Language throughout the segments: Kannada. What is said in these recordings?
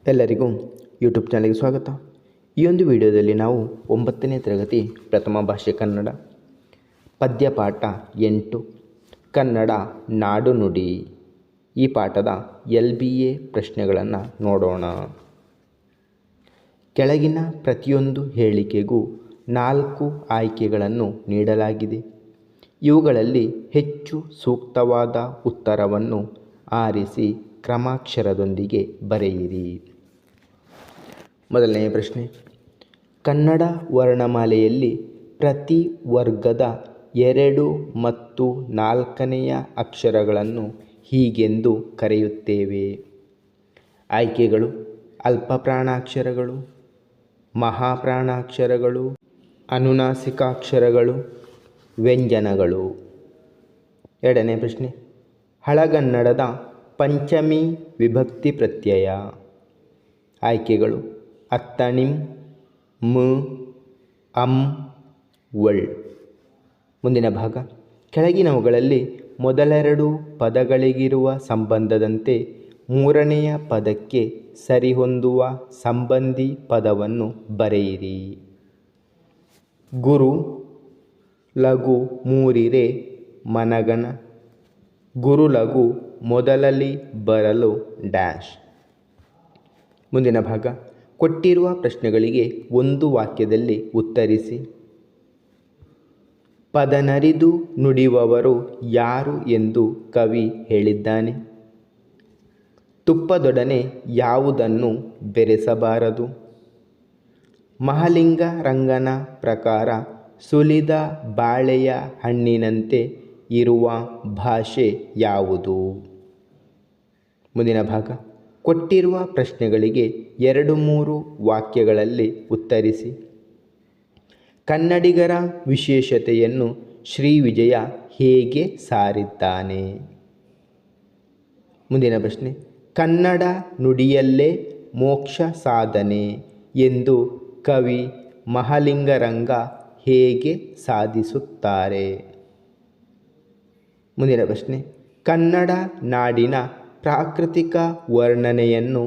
ಎಲ್ಲರಿಗೂ ಯೂಟ್ಯೂಬ್ ಚಾನಲ್ಗೆ ಸ್ವಾಗತ. ಈ ಒಂದು ವಿಡಿಯೋದಲ್ಲಿ ನಾವು 9ನೇ ತರಗತಿ ಪ್ರಥಮ ಭಾಷೆ ಕನ್ನಡ ಪದ್ಯಪಾಠ 8 ಕನ್ನಡ ನಾಡು ನುಡಿ ಈ ಪಾಠದ LBA ಪ್ರಶ್ನೆಗಳನ್ನು ನೋಡೋಣ. ಕೆಳಗಿನ ಪ್ರತಿಯೊಂದು ಹೇಳಿಕೆಗೂ 4 ಆಯ್ಕೆಗಳನ್ನು ನೀಡಲಾಗಿದೆ. ಇವುಗಳಲ್ಲಿ ಹೆಚ್ಚು ಸೂಕ್ತವಾದ ಉತ್ತರವನ್ನು ಆರಿಸಿ ಕ್ರಮಾಕ್ಷರದೊಂದಿಗೆ ಬರೆಯಿರಿ. ಮೊದಲನೆಯ ಪ್ರಶ್ನೆ, ಕನ್ನಡ ವರ್ಣಮಾಲೆಯಲ್ಲಿ ಪ್ರತಿ ವರ್ಗದ 2 ಮತ್ತು 4ನೆಯ ಅಕ್ಷರಗಳನ್ನು ಹೀಗೆಂದು ಕರೆಯುತ್ತೇವೆ. ಆಯ್ಕೆಗಳು: ಅಲ್ಪಪ್ರಾಣಾಕ್ಷರಗಳು, ಮಹಾಪ್ರಾಣಾಕ್ಷರಗಳು, ಅನುನಾಸಿಕಾಕ್ಷರಗಳು, ವ್ಯಂಜನಗಳು. ಎರಡನೇ ಪ್ರಶ್ನೆ, ಹಳಗನ್ನಡದ ಪಂಚಮಿ ವಿಭಕ್ತಿ ಪ್ರತ್ಯಯ. ಆಯ್ಕೆಗಳು: ಅತ್ತಣಿಂ, ಮ್, ಅಂ, ವಳ್. ಮುಂದಿನ ಭಾಗ, ಕೆಳಗಿನವುಗಳಲ್ಲಿ ಮೊದಲೆರಡು ಪದಗಳಿಗಿರುವ ಸಂಬಂಧದಂತೆ ಮೂರನೆಯ ಪದಕ್ಕೆ ಸರಿಹೊಂದುವ ಸಂಬಂಧಿ ಪದವನ್ನು ಬರೆಯಿರಿ. ಗುರು ಲಘು ಮೂರಿರೆ ಮನಗಣ. ಗುರುಲಘು ಮೊದಲಲ್ಲಿ ಬರಲು ಡ್ಯಾಶ್. ಮುಂದಿನ ಭಾಗ, ಕೊಟ್ಟಿರುವ ಪ್ರಶ್ನೆಗಳಿಗೆ ಒಂದು ವಾಕ್ಯದಲ್ಲಿ ಉತ್ತರಿಸಿ. ಪದನರಿದು ನುಡಿಯುವವರು ಯಾರು ಎಂದು ಕವಿ ಹೇಳಿದ್ದಾನೆ? ತುಪ್ಪದೊಡನೆ ಯಾವುದನ್ನು ಬೆರೆಸಬಾರದು? ಮಹಾಲಿಂಗ ರಂಗನ ಪ್ರಕಾರ ಸುಲಿದ ಬಾಳೆಯ ಹಣ್ಣಿನಂತೆ ಇರುವ ಭಾಷೆ ಯಾವುದು? ಮುಂದಿನ ಭಾಗ, ಕೊಟ್ಟಿರುವ ಪ್ರಶ್ನೆಗಳಿಗೆ 2-3 ವಾಕ್ಯಗಳಲ್ಲಿ ಉತ್ತರಿಸಿ. ಕನ್ನಡಿಗರ ವಿಶೇಷತೆಯನ್ನು ಶ್ರೀವಿಜಯ ಹೇಗೆ ಸಾರಿದ್ದಾನೆ? ಮುಂದಿನ ಪ್ರಶ್ನೆ, ಕನ್ನಡ ನುಡಿಯಲ್ಲೇ ಮೋಕ್ಷ ಸಾಧನೆ ಎಂದು ಕವಿ ಮಹಾಲಿಂಗರಂಗ ಹೇಗೆ ಸಾಧಿಸುತ್ತಾರೆ? ಮುಂದಿನ ಪ್ರಶ್ನೆ, ಕನ್ನಡ ನಾಡಿನ ಪ್ರಾಕೃತಿಕ ವರ್ಣನೆಯನ್ನು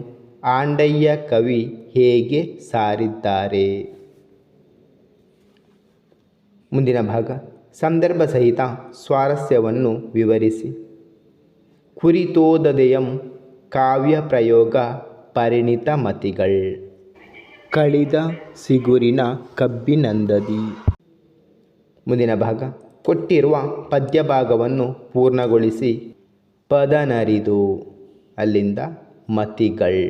ಆಂಡಯ್ಯ ಕವಿ ಹೇಗೆ ಸಾರಿದ್ದಾರೆ? ಮುಂದಿನ ಭಾಗ, ಸಂದರ್ಭ ಸಹಿತ ಸ್ವಾರಸ್ಯವನ್ನು ವಿವರಿಸಿ. ಕುರಿತೋದಯಂ ಕಾವ್ಯ ಪ್ರಯೋಗ ಪರಿಣಿತ ಮತಿಗಳ್. ಕಳಿದ ಸಿಗುರಿನ ಕಬ್ಬಿನಂದದಿ. ಮುಂದಿನ ಭಾಗ, ಕೊಟ್ಟಿರುವ ಪದ್ಯಭಾಗವನ್ನು ಪೂರ್ಣಗೊಳಿಸಿ. ಪದನರಿದು ಅಲ್ಲಿಂದ ಮತಿಗಳ್.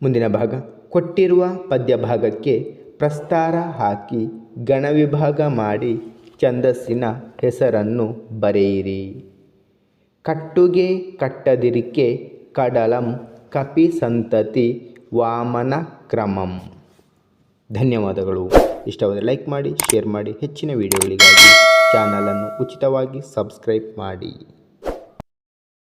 ಮುಂದಿನ ಭಾಗ, ಕೊಟ್ಟಿರುವ ಪದ್ಯಭಾಗಕ್ಕೆ ಪ್ರಸ್ತಾರ ಹಾಕಿ ಗಣವಿಭಾಗ ಮಾಡಿ ಛಂದಸ್ಸಿನ ಹೆಸರನ್ನು ಬರೆಯಿರಿ. ಕಟ್ಟುಗೆ ಕಟ್ಟದಿರಿಕೆ ಕಡಲಂ ಕಪಿ ಸಂತತಿ ವಾಮನ ಕ್ರಮಂ. ಧನ್ಯವಾದಗಳು. ಇಷ್ಟವಾದರೆ ಲೈಕ್ ಮಾಡಿ, ಶೇರ್ ಮಾಡಿ. ಹೆಚ್ಚಿನ ವಿಡಿಯೋಗಳಿಗಾಗಿ ಚಾನಲನ್ನು ಉಚಿತವಾಗಿ ಸಬ್ಸ್ಕ್ರೈಬ್ ಮಾಡಿ.